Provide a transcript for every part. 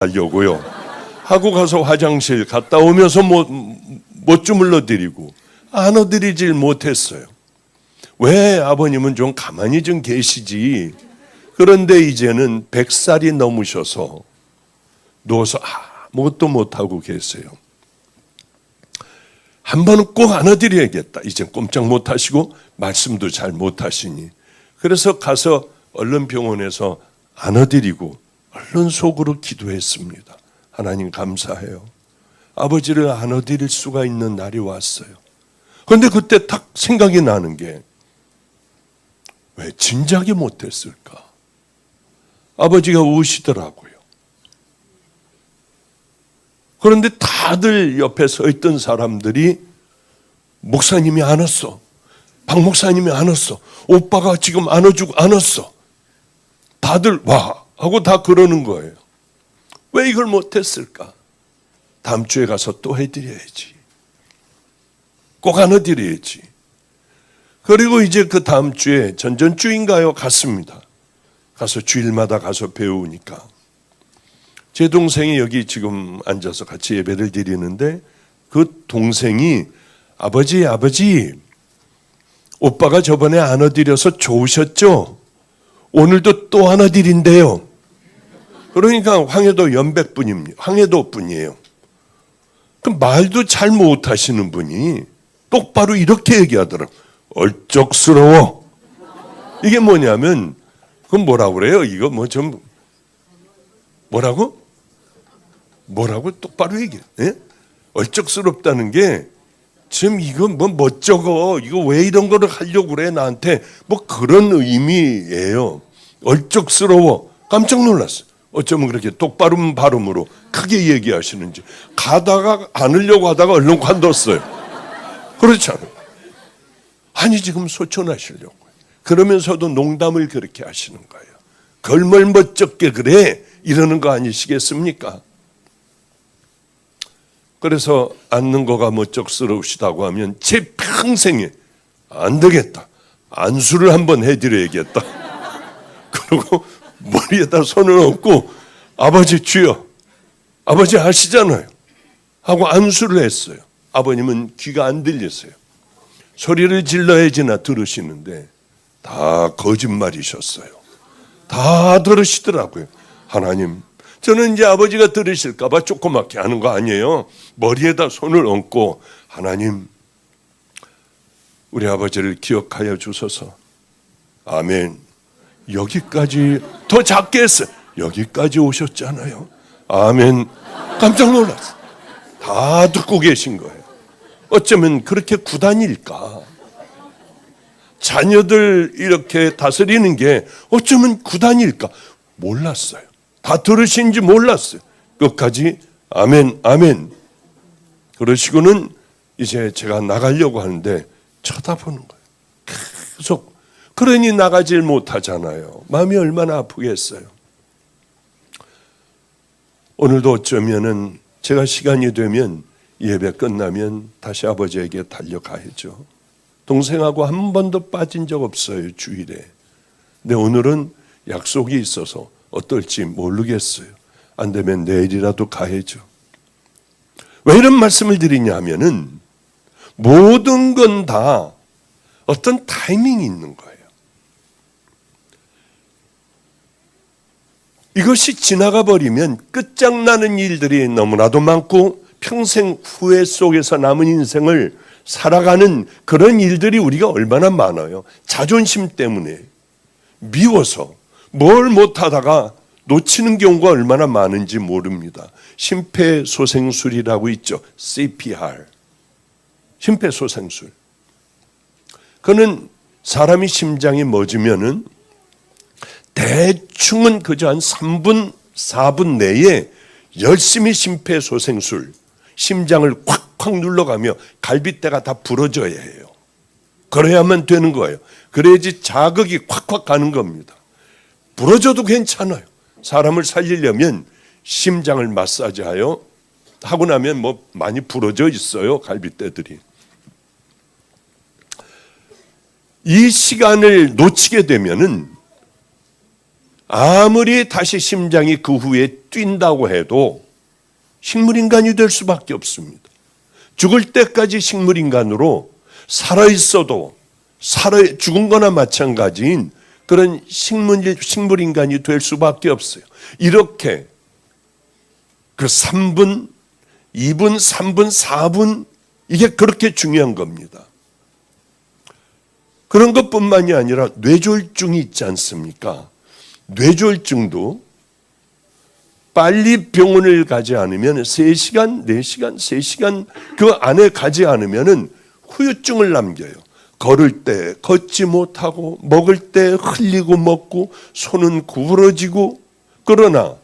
하려고요. 하고 가서 화장실 갔다 오면서 못 주물러 드리고 안아드리질 못했어요. 왜? 아버님은 좀 가만히 좀 계시지. 그런데 이제는 100살이 넘으셔서 누워서 아무것도 못하고 계세요. 한 번은 꼭 안아드려야겠다. 이제 꼼짝 못하시고 말씀도 잘 못하시니. 그래서 가서 얼른 병원에서 안아드리고 얼른 속으로 기도했습니다. 하나님 감사해요. 아버지를 안아드릴 수가 있는 날이 왔어요. 그런데 그때 딱 생각이 나는 게 왜 진작에 못했을까? 아버지가 우시더라고요. 그런데 다들 옆에 서 있던 사람들이 목사님이 안았어. 박 목사님이 안았어. 오빠가 지금 안아주고 안았어. 다들 와 하고 다 그러는 거예요. 왜 이걸 못했을까? 다음 주에 가서 또 해드려야지. 꼭 안아드려야지. 그리고 이제 그 다음 주에 전전주인가요? 갔습니다. 가서 주일마다 가서 배우니까 제 동생이 여기 지금 앉아서 같이 예배를 드리는데 그 동생이 아버지 오빠가 저번에 안아드려서 좋으셨죠? 오늘도 또 안아드린대요. 그러니까 황해도 연백분입니다. 황해도 분이에요. 그 말도 잘 못하시는 분이 똑바로 이렇게 얘기하더라고요. 얼쩍스러워. 이게 뭐냐면 그건 뭐라고 그래요? 이거 뭐 좀 뭐라고 똑바로 얘기해. 예? 얼쩍스럽다는 게 지금 이거 뭐 멋쩍어. 이거 왜 이런 거를 하려고 그래 나한테. 뭐 그런 의미예요. 얼쩍스러워. 깜짝 놀랐어요. 어쩌면 그렇게 똑바른 발음으로 크게 얘기하시는지. 가다가 안으려고 하다가 얼른 관뒀어요. 그렇잖아요. 아니 지금 소천하시려고. 그러면서도 농담을 그렇게 하시는 거예요. 걸멀 멋쩍게 그래 이러는 거 아니시겠습니까? 그래서 앉는 거가 멋쩍스러우시다고 하면 제 평생에 안 되겠다. 안수를 한번 해드려야겠다. 그리고 머리에다 손을 얹고 아버지 주여 아버지 아시잖아요 하고 안수를 했어요. 아버님은 귀가 안 들렸어요. 소리를 질러야지나 들으시는데 다 거짓말이셨어요. 다 들으시더라고요. 하나님 저는 이제 아버지가 들으실까 봐 조그맣게 하는 거 아니에요. 머리에다 손을 얹고 하나님 우리 아버지를 기억하여 주소서. 아멘. 여기까지 더 작게 했어요. 여기까지 오셨잖아요. 아멘. 깜짝 놀랐어요. 다 듣고 계신 거예요. 어쩌면 그렇게 구단일까? 자녀들 이렇게 다스리는 게 어쩌면 구단일까? 몰랐어요. 다 들으신지 몰랐어요. 끝까지 아멘 아멘. 그러시고는 이제 제가 나가려고 하는데 쳐다보는 거예요. 계속. 그러니 나가질 못하잖아요. 마음이 얼마나 아프겠어요. 오늘도 어쩌면은 제가 시간이 되면 예배 끝나면 다시 아버지에게 달려가야죠. 동생하고 한 번도 빠진 적 없어요. 주일에. 근데 오늘은 약속이 있어서 어떨지 모르겠어요. 안 되면 내일이라도 가야죠. 왜 이런 말씀을 드리냐 하면은 모든 건 다 어떤 타이밍이 있는 거예요. 이것이 지나가 버리면 끝장나는 일들이 너무나도 많고 평생 후회 속에서 남은 인생을 살아가는 그런 일들이 우리가 얼마나 많아요. 자존심 때문에 미워서 뭘 못하다가 놓치는 경우가 얼마나 많은지 모릅니다. 심폐소생술이라고 있죠. CPR. 심폐소생술. 그는 사람이 심장이 멎으면은 대충은 그저 한 3분, 4분 내에 열심히 심폐소생술, 심장을 콱콱 눌러가며 갈빗대가 다 부러져야 해요. 그래야만 되는 거예요. 그래야지 자극이 콱콱 가는 겁니다. 부러져도 괜찮아요. 사람을 살리려면 심장을 마사지하여 하고 나면 뭐 많이 부러져 있어요. 갈빗대들이. 이 시간을 놓치게 되면은 아무리 다시 심장이 그 후에 뛴다고 해도 식물인간이 될 수밖에 없습니다. 죽을 때까지 식물인간으로 살아있어도 죽은 거나 마찬가지인 그런 식물인간이 될 수밖에 없어요. 이렇게 그 3분, 2분, 3분, 4분 이게 그렇게 중요한 겁니다. 그런 것뿐만이 아니라 뇌졸중이 있지 않습니까? 뇌졸중도 빨리 병원을 가지 않으면 3시간, 4시간, 3시간 그 안에 가지 않으면 후유증을 남겨요. 걸을 때 걷지 못하고 먹을 때 흘리고 먹고 손은 구부러지고 그러나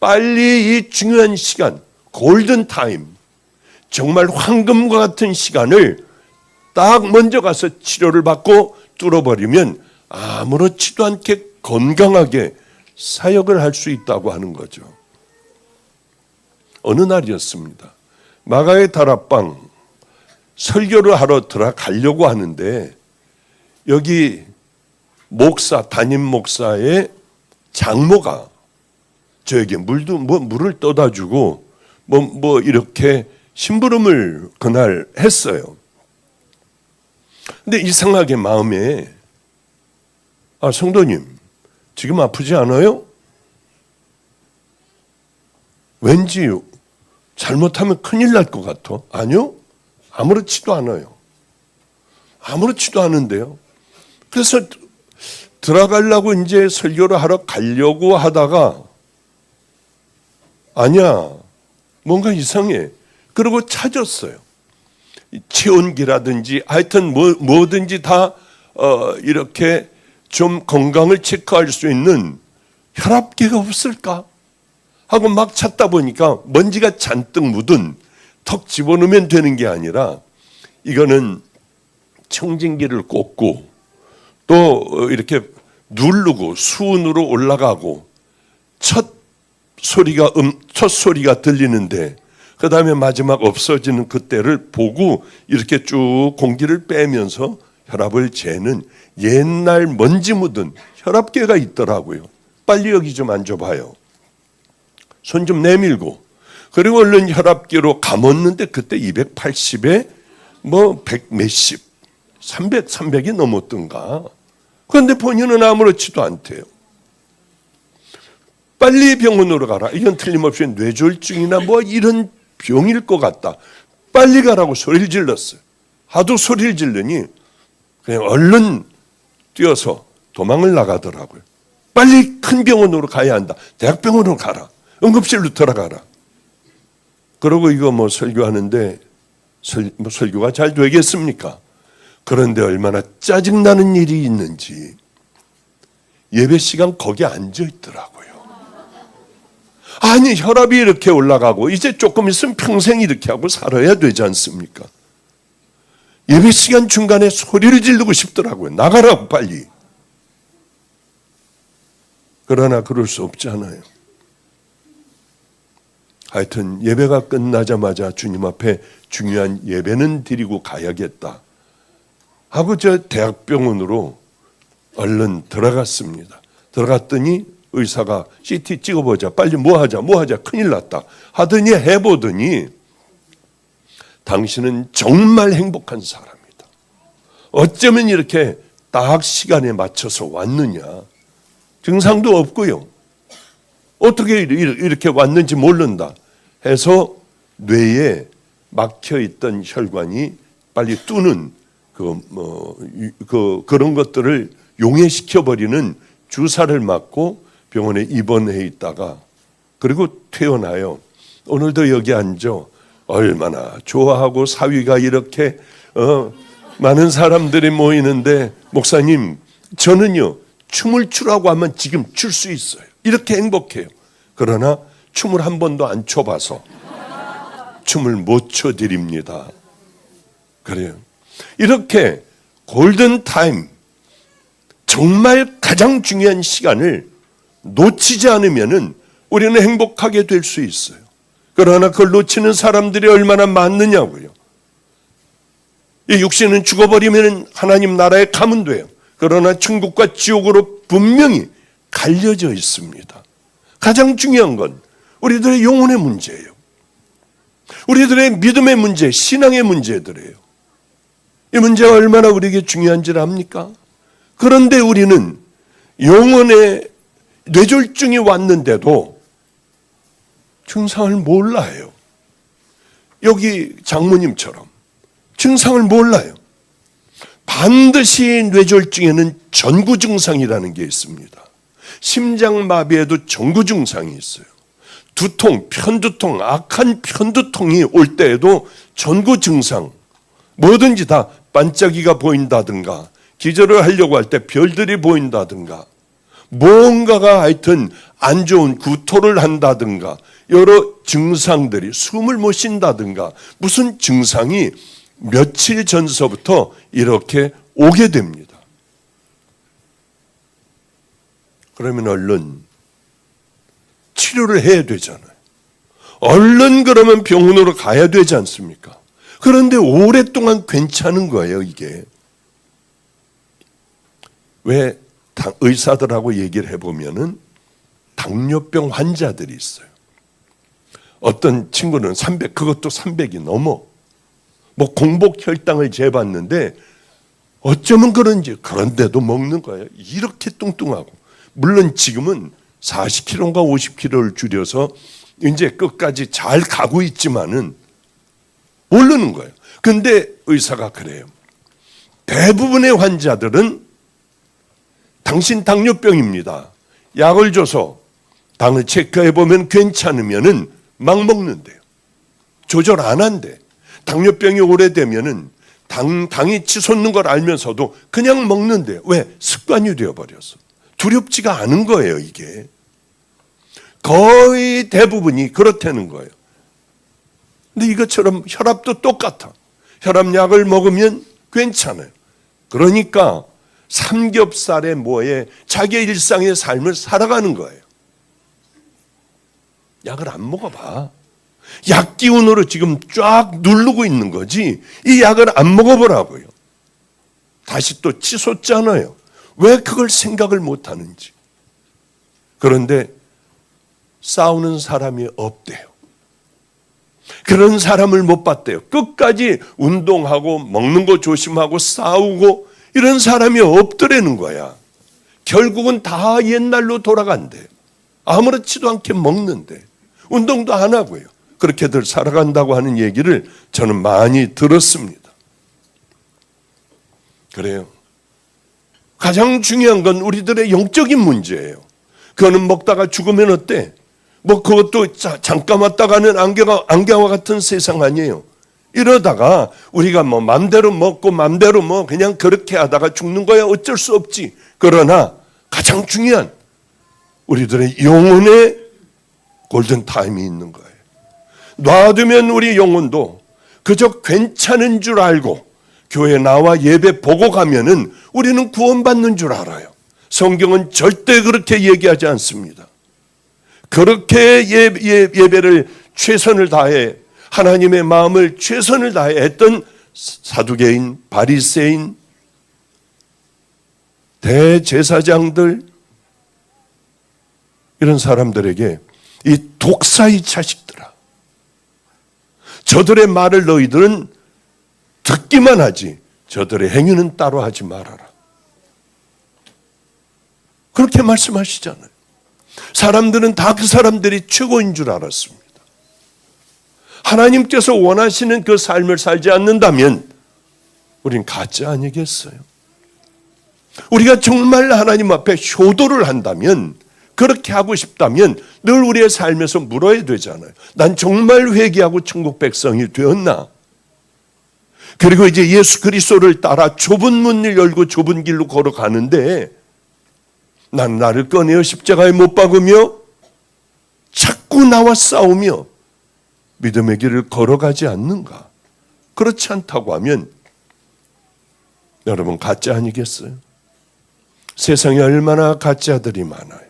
빨리 이 중요한 시간, 골든타임, 정말 황금과 같은 시간을 딱 먼저 가서 치료를 받고 뚫어버리면 아무렇지도 않게 건강하게 사역을 할 수 있다고 하는 거죠. 어느 날이었습니다. 마가의 다락방 설교를 하러 들어가려고 하는데 여기 담임 목사의 장모가 저에게 물을 떠다 주고 이렇게 심부름을 그날 했어요. 근데 이상하게 마음에 성도님 지금 아프지 않아요? 왠지 잘못하면 큰일 날 것 같아. 아니요. 아무렇지도 않아요. 아무렇지도 않은데요. 그래서 들어가려고 이제 설교를 하러 가려고 하다가 아니야. 뭔가 이상해. 그러고 찾았어요. 체온기라든지 하여튼 뭐든지 다 이렇게 좀 건강을 체크할 수 있는 혈압계가 없을까? 하고 막 찾다 보니까 먼지가 잔뜩 묻은 턱 집어넣으면 되는 게 아니라 이거는 청진기를 꽂고 또 이렇게 누르고 수은으로 올라가고 첫 소리가 들리는데 그 다음에 마지막 없어지는 그때를 보고 이렇게 쭉 공기를 빼면서 혈압을 재는 옛날 먼지 묻은 혈압계가 있더라고요. 빨리 여기 좀 앉아봐요. 손 좀 내밀고 그리고 얼른 혈압계로 감았는데 그때 280에 100 몇십 300이 넘었던가. 그런데 본인은 아무렇지도 않대요. 빨리 병원으로 가라. 이건 틀림없이 뇌졸중이나 이런 병일 것 같다. 빨리 가라고 소리를 질렀어요. 하도 소리를 질르니 그냥 얼른 뛰어서 도망을 나가더라고요. 빨리 큰 병원으로 가야 한다. 대학병원으로 가라. 응급실로 들어가라. 그러고 이거 설교하는데 설교가 잘 되겠습니까? 그런데 얼마나 짜증나는 일이 있는지 예배 시간 거기 앉아 있더라고요. 아니 혈압이 이렇게 올라가고 이제 조금 있으면 평생 이렇게 하고 살아야 되지 않습니까? 예배 시간 중간에 소리를 지르고 싶더라고요. 나가라고 빨리. 그러나 그럴 수 없잖아요. 하여튼 예배가 끝나자마자 주님 앞에 중요한 예배는 드리고 가야겠다 하고 저 대학병원으로 얼른 들어갔습니다. 들어갔더니 의사가 CT 찍어보자. 빨리 뭐 하자 큰일 났다 하더니 해보더니 당신은 정말 행복한 사람이다. 어쩌면 이렇게 딱 시간에 맞춰서 왔느냐. 증상도 없고요. 어떻게 이렇게 왔는지 모른다 해서 뇌에 막혀있던 혈관이 빨리 뚫는 그런 것들을 용해시켜버리는 주사를 맞고 병원에 입원해 있다가 그리고 퇴원하여 오늘도 여기 앉아 얼마나 좋아하고 사위가 이렇게 많은 사람들이 모이는데 목사님 저는요 춤을 추라고 하면 지금 출 수 있어요. 이렇게 행복해요. 그러나 춤을 한 번도 안 춰봐서 춤을 못 춰드립니다. 그래요. 이렇게 골든타임 정말 가장 중요한 시간을 놓치지 않으면 우리는 행복하게 될 수 있어요. 그러나 그걸 놓치는 사람들이 얼마나 많느냐고요. 이 육신은 죽어버리면 하나님 나라에 가면 돼요. 그러나 천국과 지옥으로 분명히 갈려져 있습니다. 가장 중요한 건 우리들의 영혼의 문제예요. 우리들의 믿음의 문제, 신앙의 문제들이에요. 이 문제가 얼마나 우리에게 중요한지를 압니까? 그런데 우리는 영혼의 뇌졸중이 왔는데도 증상을 몰라요. 여기 장모님처럼 증상을 몰라요. 반드시 뇌졸중에는 전구 증상이라는 게 있습니다. 심장마비에도 전구 증상이 있어요. 두통, 편두통, 악한 편두통이 올 때에도 전구 증상, 뭐든지 다 반짝이가 보인다든가 기절을 하려고 할 때 별들이 보인다든가 뭔가가 하여튼 안 좋은 구토를 한다든가 여러 증상들이 숨을 못 쉰다든가 무슨 증상이 며칠 전서부터 이렇게 오게 됩니다. 그러면 얼른 치료를 해야 되잖아요. 얼른 그러면 병원으로 가야 되지 않습니까? 그런데 오랫동안 괜찮은 거예요, 이게. 왜 의사들하고 얘기를 해보면은 당뇨병 환자들이 있어요. 어떤 친구는 300, 그것도 300이 넘어. 뭐 공복 혈당을 재봤는데 어쩌면 그런지 그런데도 먹는 거예요. 이렇게 뚱뚱하고. 물론 지금은 40kg인가 50kg를 줄여서 이제 끝까지 잘 가고 있지만은 모르는 거예요. 근데 의사가 그래요. 대부분의 환자들은 당신 당뇨병입니다. 약을 줘서 당을 체크해보면 괜찮으면은 막 먹는데요. 조절 안 한대. 당뇨병이 오래되면은 당이 치솟는 걸 알면서도 그냥 먹는데요. 왜? 습관이 되어버려서. 두렵지가 않은 거예요, 이게. 거의 대부분이 그렇다는 거예요. 근데 이것처럼 혈압도 똑같아. 혈압약을 먹으면 괜찮아요. 그러니까 삼겹살에 뭐에 자기의 일상의 삶을 살아가는 거예요. 약을 안 먹어봐. 약 기운으로 지금 쫙 누르고 있는 거지 이 약을 안 먹어보라고요. 다시 또 치솟잖아요. 왜 그걸 생각을 못하는지. 그런데 싸우는 사람이 없대요. 그런 사람을 못 봤대요. 끝까지 운동하고 먹는 거 조심하고 싸우고 이런 사람이 없더라는 거야. 결국은 다 옛날로 돌아간대. 아무렇지도 않게 먹는데 운동도 안 하고요. 그렇게들 살아간다고 하는 얘기를 저는 많이 들었습니다. 그래요. 가장 중요한 건 우리들의 영적인 문제예요. 그거는 먹다가 죽으면 어때? 뭐 그것도 잠깐 왔다가는 안개와 같은 세상 아니에요. 이러다가 우리가 뭐 맘대로 먹고 맘대로 뭐 그냥 그렇게 하다가 죽는 거야 어쩔 수 없지. 그러나 가장 중요한 우리들의 영혼의 골든타임이 있는 거예요. 놔두면 우리 영혼도 그저 괜찮은 줄 알고 교회 나와 예배 보고 가면은 우리는 구원받는 줄 알아요. 성경은 절대 그렇게 얘기하지 않습니다. 그렇게 예배를 최선을 다해 하나님의 마음을 최선을 다해 했던 사두개인, 바리새인, 대제사장들 이런 사람들에게 이 독사의 자식들아, 저들의 말을 너희들은 듣기만 하지 저들의 행위는 따로 하지 말아라. 그렇게 말씀하시잖아요. 사람들은 다 그 사람들이 최고인 줄 알았습니다. 하나님께서 원하시는 그 삶을 살지 않는다면 우린 가짜 아니겠어요? 우리가 정말 하나님 앞에 효도를 한다면, 그렇게 하고 싶다면 늘 우리의 삶에서 물어야 되잖아요. 난 정말 회개하고 천국 백성이 되었나? 그리고 이제 예수 그리스도를 따라 좁은 문을 열고 좁은 길로 걸어가는데 난 나를 꺼내어 십자가에 못 박으며 자꾸 나와 싸우며 믿음의 길을 걸어가지 않는가? 그렇지 않다고 하면 여러분 가짜 아니겠어요? 세상에 얼마나 가짜들이 많아요.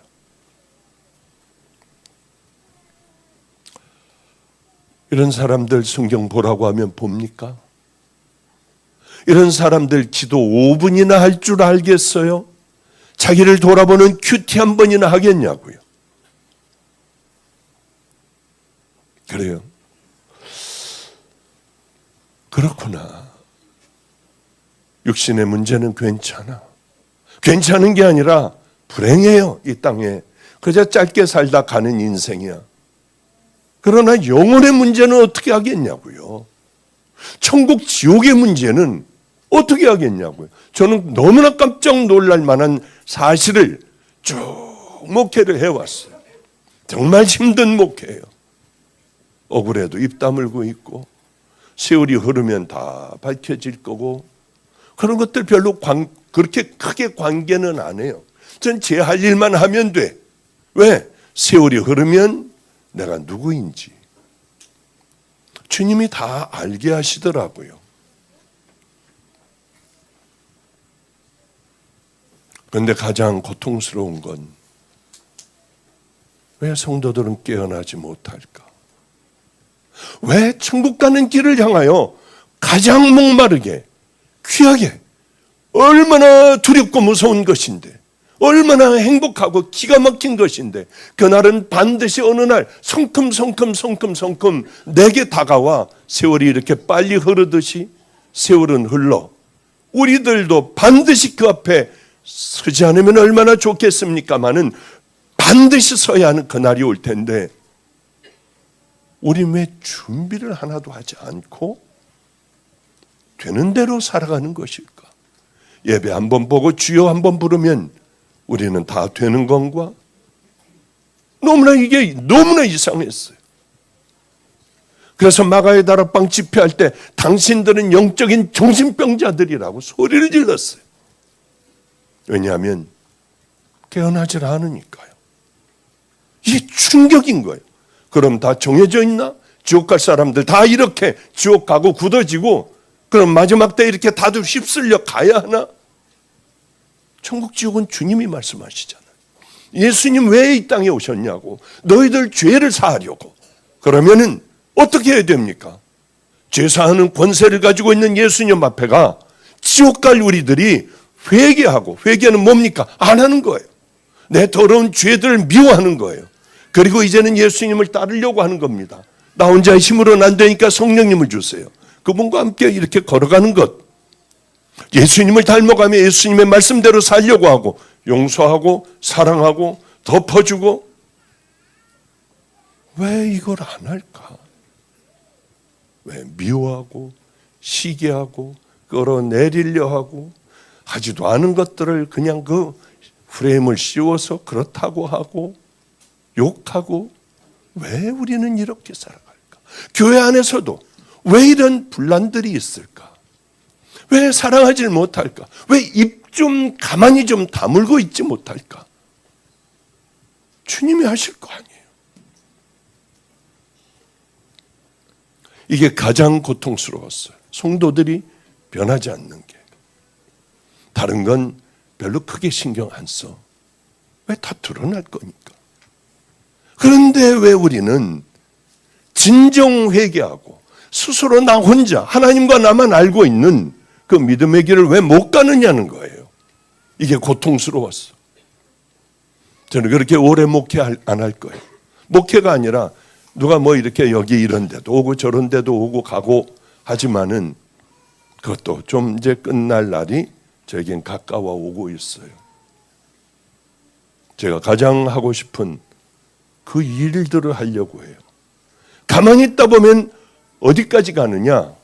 이런 사람들 성경 보라고 하면 봅니까? 이런 사람들 기도 5분이나 할 줄 알겠어요? 자기를 돌아보는 큐티 한 번이나 하겠냐고요. 그래요. 그렇구나. 육신의 문제는 괜찮아. 괜찮은 게 아니라 불행해요. 이 땅에 그저 짧게 살다 가는 인생이야. 그러나 영혼의 문제는 어떻게 하겠냐고요. 천국 지옥의 문제는 어떻게 하겠냐고요. 저는 너무나 깜짝 놀랄 만한 사실을 쭉 목회를 해왔어요. 정말 힘든 목회예요. 억울해도 입 다물고 있고 세월이 흐르면 다 밝혀질 거고 그런 것들 별로 그렇게 크게 관계는 안 해요. 전 제 할 일만 하면 돼. 왜? 세월이 흐르면 내가 누구인지 주님이 다 알게 하시더라고요. 그런데 가장 고통스러운 건 왜 성도들은 깨어나지 못할까? 왜 천국 가는 길을 향하여 가장 목마르게 귀하게 얼마나 두렵고 무서운 것인데 얼마나 행복하고 기가 막힌 것인데 그날은 반드시 어느 날 성큼성큼 내게 다가와 세월이 이렇게 빨리 흐르듯이 세월은 흘러 우리들도 반드시 그 앞에 서지 않으면 얼마나 좋겠습니까마는 반드시 서야 하는 그날이 올 텐데 우린 왜 준비를 하나도 하지 않고 되는 대로 살아가는 것일까? 예배 한번 보고 주여 한번 부르면 우리는 다 되는 건가? 이게 너무나 이상했어요. 그래서 마가의 다락방 집회할 때 당신들은 영적인 정신병자들이라고 소리를 질렀어요. 왜냐하면 깨어나질 않으니까요. 이게 충격인 거예요. 그럼 다 정해져 있나? 지옥 갈 사람들 다 이렇게 지옥 가고 굳어지고 그럼 마지막 때 이렇게 다들 휩쓸려 가야 하나? 천국 지옥은 주님이 말씀하시잖아요. 예수님 왜 이 땅에 오셨냐고. 너희들 죄를 사하려고. 그러면은 어떻게 해야 됩니까? 죄 사하는 권세를 가지고 있는 예수님 앞에가 지옥 갈 우리들이 회개하고, 회개는 뭡니까? 안 하는 거예요. 내 더러운 죄들을 미워하는 거예요. 그리고 이제는 예수님을 따르려고 하는 겁니다. 나 혼자의 힘으로는 안 되니까 성령님을 주세요. 그분과 함께 이렇게 걸어가는 것. 예수님을 닮아가며 예수님의 말씀대로 살려고 하고 용서하고 사랑하고 덮어주고 왜 이걸 안 할까? 왜 미워하고 시기하고 끌어내리려 하고 하지도 않은 것들을 그냥 그 프레임을 씌워서 그렇다고 하고 욕하고 왜 우리는 이렇게 살아갈까? 교회 안에서도 왜 이런 분란들이 있을까? 왜 사랑하지 못할까? 왜 입 좀 가만히 좀 다물고 있지 못할까? 주님이 하실 거 아니에요. 이게 가장 고통스러웠어요. 성도들이 변하지 않는 게. 다른 건 별로 크게 신경 안 써. 왜 다 드러날 거니까. 그런데 왜 우리는 진정 회개하고 스스로 나 혼자 하나님과 나만 알고 있는 그 믿음의 길을 왜 못 가느냐는 거예요. 이게 고통스러웠어. 저는 그렇게 오래 목회 안 할 거예요. 목회가 아니라 누가 뭐 이렇게 여기 이런 데도 오고 저런 데도 오고 가고 하지만은 그것도 좀 이제 끝날 날이 저에겐 가까워 오고 있어요. 제가 가장 하고 싶은 그 일들을 하려고 해요. 가만히 있다 보면 어디까지 가느냐?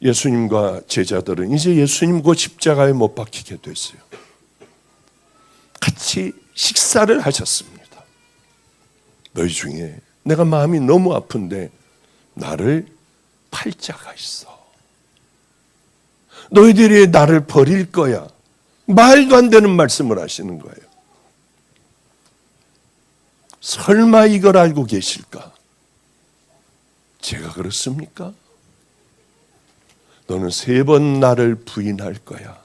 예수님과 제자들은 이제 예수님 그 십자가에 못 박히게 됐어요. 같이 식사를 하셨습니다. 너희 중에 내가 마음이 너무 아픈데 나를 팔 자가 있어. 너희들이 나를 버릴 거야. 말도 안 되는 말씀을 하시는 거예요. 설마 이걸 알고 계실까? 제가 그렇습니까? 너는 3번 나를 부인할 거야.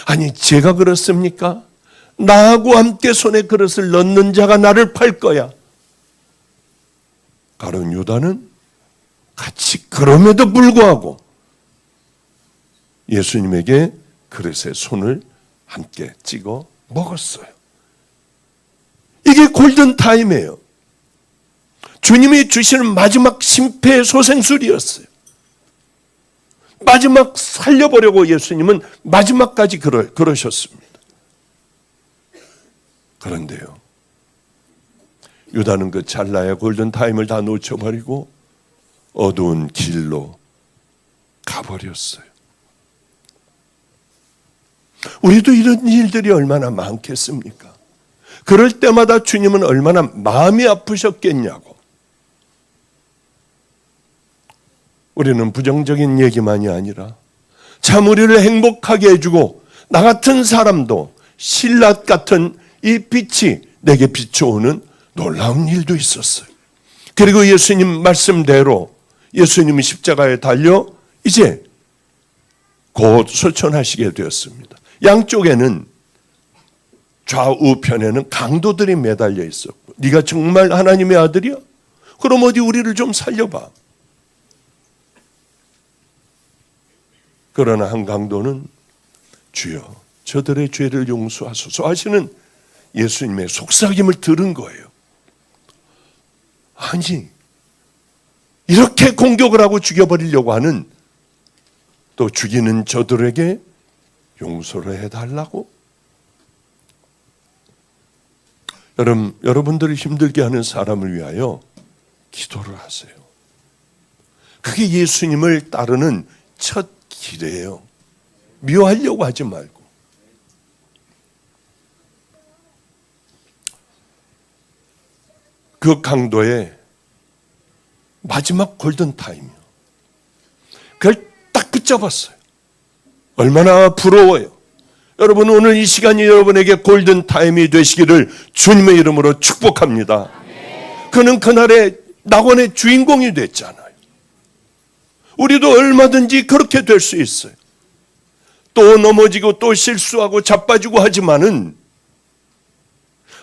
아니 제가 그렇습니까? 나하고 함께 손에 그릇을 넣는 자가 나를 팔 거야. 가룟 유다는 같이 그럼에도 불구하고 예수님에게 그릇에 손을 함께 찍어 먹었어요. 이게 골든타임이에요. 주님이 주시는 마지막 심폐소생술이었어요. 마지막 살려보려고 예수님은 마지막까지 그러셨습니다. 그런데요, 유다는 그 찰나의 골든타임을 다 놓쳐버리고 어두운 길로 가버렸어요. 우리도 이런 일들이 얼마나 많겠습니까? 그럴 때마다 주님은 얼마나 마음이 아프셨겠냐고. 우리는 부정적인 얘기만이 아니라 참 우리를 행복하게 해주고 나 같은 사람도 신라 같은 이 빛이 내게 비춰오는 놀라운 일도 있었어요. 그리고 예수님 말씀대로 예수님이 십자가에 달려 이제 곧 소천하시게 되었습니다. 양쪽에는 좌우편에는 강도들이 매달려 있었고, 네가 정말 하나님의 아들이야? 그럼 어디 우리를 좀 살려봐. 그러나 한 강도는 주여 저들의 죄를 용서하소서 하시는 예수님의 속삭임을 들은 거예요. 아니, 이렇게 공격을 하고 죽여버리려고 하는, 또 죽이는 저들에게 용서를 해달라고? 여러분들을 힘들게 하는 사람을 위하여 기도를 하세요. 그게 예수님을 따르는 첫 길이에요. 미워하려고 하지 말고. 그 강도의 마지막 골든타임이요. 그걸 딱 붙잡았어요. 얼마나 부러워요. 여러분, 오늘 이 시간이 여러분에게 골든타임이 되시기를 주님의 이름으로 축복합니다. 그는 그날의 낙원의 주인공이 됐잖아요. 우리도 얼마든지 그렇게 될 수 있어요. 또 넘어지고 또 실수하고 자빠지고 하지만은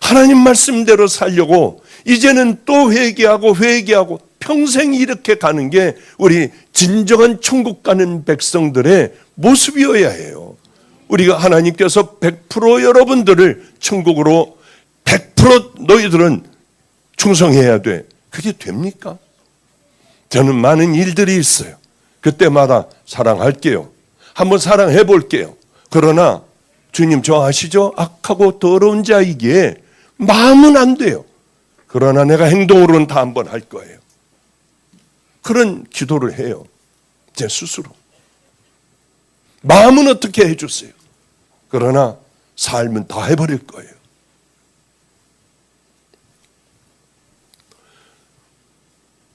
하나님 말씀대로 살려고 이제는 또 회개하고 평생 이렇게 가는 게 우리 진정한 천국 가는 백성들의 모습이어야 해요. 우리가 하나님께서 100% 여러분들을 천국으로 100% 너희들은 충성해야 돼. 그게 됩니까? 저는 많은 일들이 있어요. 그때마다 사랑할게요. 한번 사랑해 볼게요. 그러나 주님 저 아시죠? 악하고 더러운 자이기에 마음은 안 돼요. 그러나 내가 행동으로는 다 한번 할 거예요. 그런 기도를 해요. 제 스스로. 마음은 어떻게 해주세요. 그러나 삶은 다 해버릴 거예요.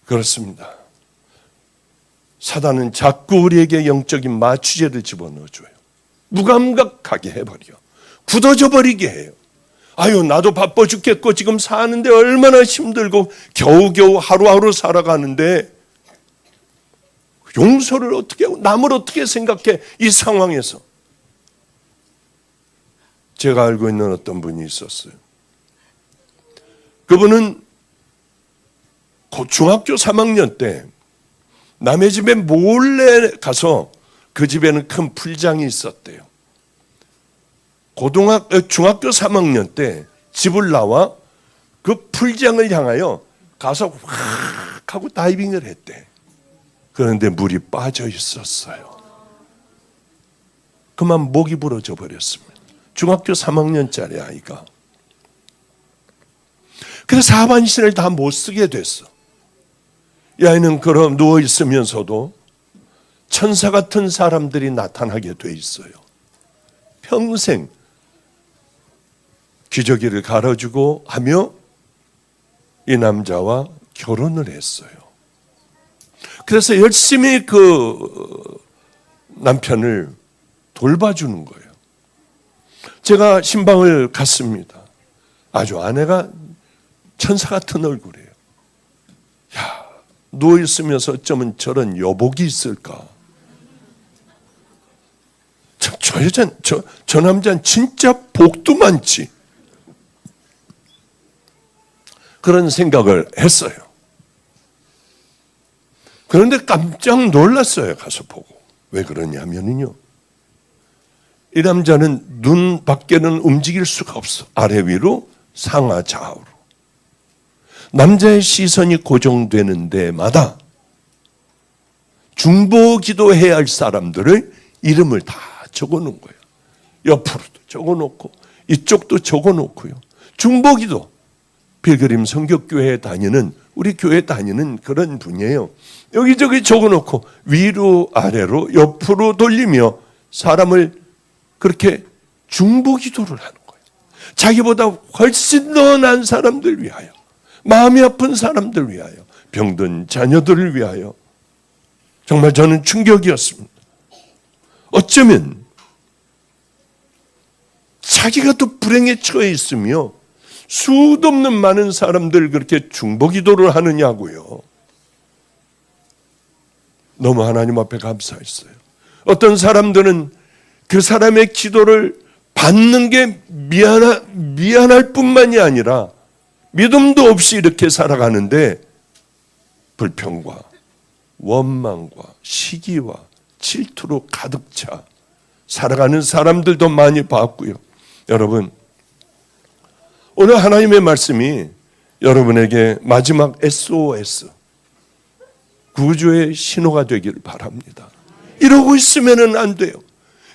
그렇습니다. 사단은 자꾸 우리에게 영적인 마취제를 집어넣어줘요. 무감각하게 해버려. 굳어져 버리게 해요. 아유, 나도 바빠 죽겠고 지금 사는데 얼마나 힘들고 겨우겨우 하루하루 살아가는데 용서를 어떻게 하고 남을 어떻게 생각해, 이 상황에서. 제가 알고 있는 어떤 분이 있었어요. 그분은 중학교 3학년 때 남의 집에 몰래 가서, 그 집에는 큰 풀장이 있었대요. 중학교 3학년 때 집을 나와 그 풀장을 향하여 가서 확 하고 다이빙을 했대. 그런데 물이 빠져 있었어요. 그만 목이 부러져 버렸습니다. 중학교 3학년짜리 아이가. 그래서 하반신을 다 못 쓰게 됐어. 이 아이는 그럼 누워 있으면서도 천사 같은 사람들이 나타나게 돼 있어요. 평생 기저귀를 갈아주고 하며 이 남자와 결혼을 했어요. 그래서 열심히 그 남편을 돌봐주는 거예요. 제가 신방을 갔습니다. 아주 아내가 천사 같은 얼굴이에요. 야, 누워있으면서 어쩌면 저런 여복이 있을까? 참, 저 남자는 진짜 복도 많지. 그런 생각을 했어요. 그런데 깜짝 놀랐어요. 가서 보고. 왜 그러냐면요, 이 남자는 눈 밖에는 움직일 수가 없어. 아래 위로 상하 좌우로. 남자의 시선이 고정되는 데마다 중보 기도해야 할 사람들의 이름을 다 적어놓은 거예요. 옆으로도 적어놓고 이쪽도 적어놓고요. 중보 기도. 필그림 성격교회에 다니는, 우리 교회 다니는 그런 분이에요. 여기저기 적어놓고 위로 아래로 옆으로 돌리며 사람을 그렇게 중보 기도를 하는 거예요. 자기보다 훨씬 더 나은 사람들 위하여, 마음이 아픈 사람들 위하여, 병든 자녀들을 위하여. 정말 저는 충격이었습니다. 어쩌면 자기가 또 불행에 처해 있으며 수도 없는 많은 사람들 그렇게 중보 기도를 하느냐고요. 너무 하나님 앞에 감사했어요. 어떤 사람들은 그 사람의 기도를 받는 게 미안할 뿐만이 아니라 믿음도 없이 이렇게 살아가는데 불평과 원망과 시기와 질투로 가득 차 살아가는 사람들도 많이 봤고요. 여러분, 오늘 하나님의 말씀이 여러분에게 마지막 SOS, 구주의 신호가 되기를 바랍니다. 이러고 있으면 안 돼요.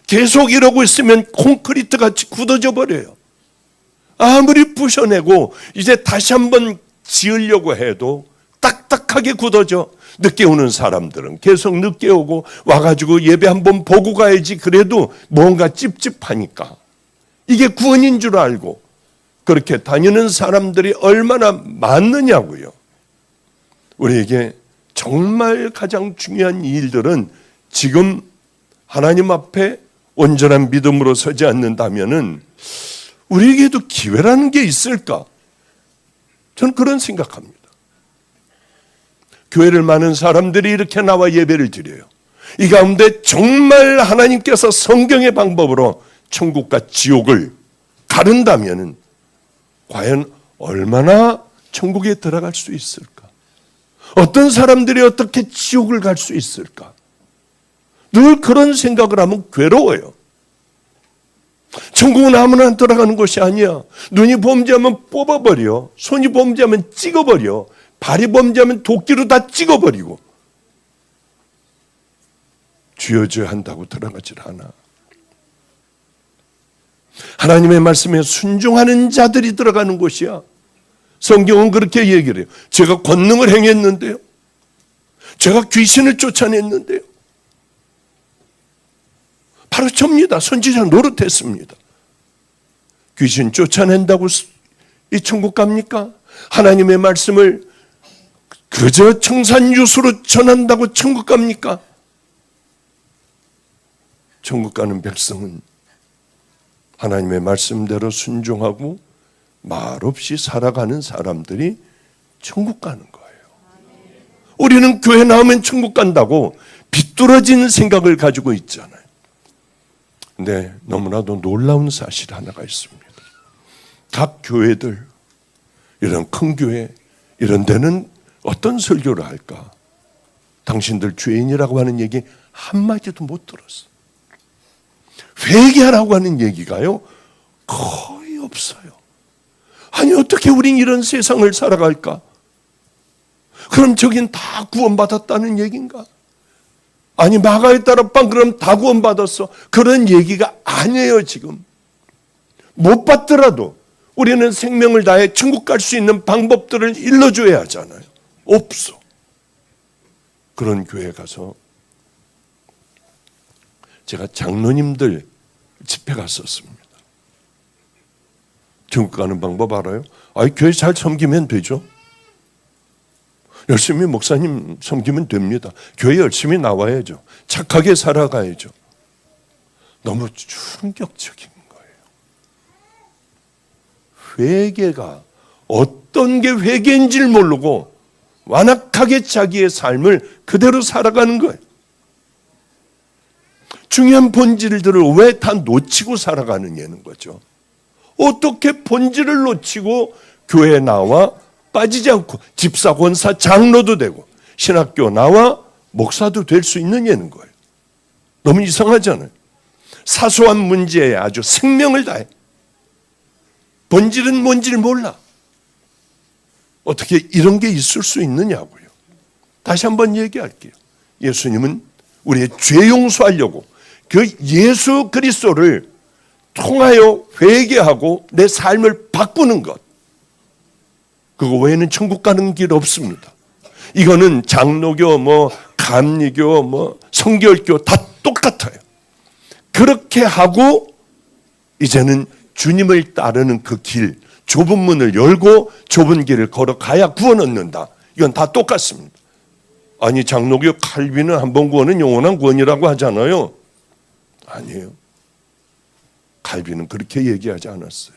계속 이러고 있으면 콘크리트 같이 굳어져 버려요. 아무리 부셔내고 이제 다시 한번 지으려고 해도 딱딱하게 굳어져. 늦게 오는 사람들은 계속 늦게 오고 와가지고 예배 한번 보고 가야지. 그래도 뭔가 찝찝하니까. 이게 구원인 줄 알고 그렇게 다니는 사람들이 얼마나 많느냐고요. 우리에게 정말 가장 중요한 일들은 지금 하나님 앞에 온전한 믿음으로 서지 않는다면은 우리에게도 기회라는 게 있을까? 저는 그런 생각합니다. 교회를 많은 사람들이 이렇게 나와 예배를 드려요. 이 가운데 정말 하나님께서 성경의 방법으로 천국과 지옥을 가른다면은 과연 얼마나 천국에 들어갈 수 있을까? 어떤 사람들이 어떻게 지옥을 갈 수 있을까? 늘 그런 생각을 하면 괴로워요. 천국은 아무나 들어가는 곳이 아니야. 눈이 범죄하면 뽑아버려. 손이 범죄하면 찍어버려. 발이 범죄하면 도끼로 다 찍어버리고. 쥐어줘야 한다고 들어가질 않아. 하나님의 말씀에 순종하는 자들이 들어가는 곳이야. 성경은 그렇게 얘기를 해요. 제가 권능을 행했는데요. 제가 귀신을 쫓아냈는데요. 바로 접니다. 선지자 노릇했습니다. 귀신 쫓아낸다고 이 천국 갑니까? 하나님의 말씀을 그저 청산유수로 전한다고 천국 갑니까? 천국 가는 백성은 하나님의 말씀대로 순종하고 말없이 살아가는 사람들이 천국 가는 거예요. 우리는 교회 나오면 천국 간다고 비뚤어진 생각을 가지고 있잖아요. 근데 너무나도 놀라운 사실 하나가 있습니다. 각 교회들, 이런 큰 교회, 이런 데는 어떤 설교를 할까? 당신들 죄인이라고 하는 얘기 한마디도 못 들었어. 회개하라고 하는 얘기가요, 거의 없어요. 아니, 어떻게 우린 이런 세상을 살아갈까? 그럼 저긴 다 구원받았다는 얘기인가? 아니, 마가의 딸아빠 그럼 다 구원받았어. 그런 얘기가 아니에요, 지금. 못 받더라도 우리는 생명을 다해 천국 갈 수 있는 방법들을 일러줘야 하잖아요. 없어. 그런 교회 가서 제가 장로님들 집회 갔었습니다. 천국 가는 방법 알아요? 아니, 교회 잘 섬기면 되죠. 열심히 목사님 섬기면 됩니다. 교회 열심히 나와야죠. 착하게 살아가야죠. 너무 충격적인 거예요. 회개가 어떤 게 회개인지를 모르고 완악하게 자기의 삶을 그대로 살아가는 거예요. 중요한 본질들을 왜 다 놓치고 살아가느냐는 거죠. 어떻게 본질을 놓치고 교회에 나와 빠지지 않고 집사, 권사, 장로도 되고 신학교 나와 목사도 될 수 있느냐는 거예요. 너무 이상하잖아요. 사소한 문제에 아주 생명을 다해. 본질은 뭔지를 몰라. 어떻게 이런 게 있을 수 있느냐고요. 다시 한번 얘기할게요. 예수님은 우리의 죄 용서하려고 그 예수 그리스도를 통하여 회개하고 내 삶을 바꾸는 것, 그거 외에는 천국 가는 길 없습니다. 이거는 장로교, 감리교, 성결교 다 똑같아요. 그렇게 하고 이제는 주님을 따르는 그 길, 좁은 문을 열고 좁은 길을 걸어가야 구원 얻는다. 이건 다 똑같습니다. 아니, 장로교 칼빈은 한 번 구원은 영원한 구원이라고 하잖아요. 아니에요. 칼빈은 그렇게 얘기하지 않았어요.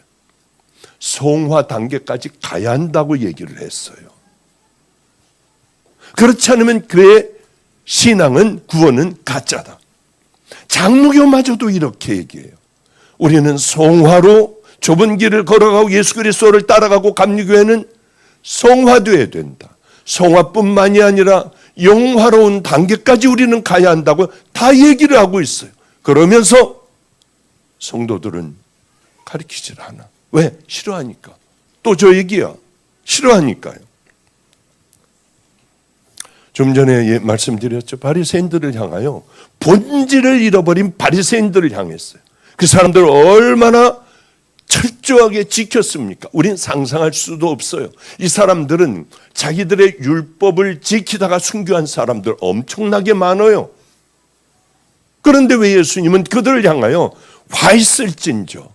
성화 단계까지 가야 한다고 얘기를 했어요. 그렇지 않으면 그의 신앙은, 구원은 가짜다. 장로교마저도 이렇게 얘기해요. 우리는 성화로 좁은 길을 걸어가고 예수 그리스도를 따라가고, 감리교회는 성화돼야 된다. 성화뿐만이 아니라 영화로운 단계까지 우리는 가야 한다고 다 얘기를 하고 있어요. 그러면서 성도들은 가르치질 않아. 왜? 싫어하니까. 또 저 얘기야. 싫어하니까요. 좀 전에 말씀드렸죠. 바리새인들을 향하여, 본질을 잃어버린 바리새인들을 향했어요. 그 사람들을 얼마나 철저하게 지켰습니까? 우린 상상할 수도 없어요. 이 사람들은 자기들의 율법을 지키다가 순교한 사람들 엄청나게 많아요. 그런데 왜 예수님은 그들을 향하여 화 있을진저,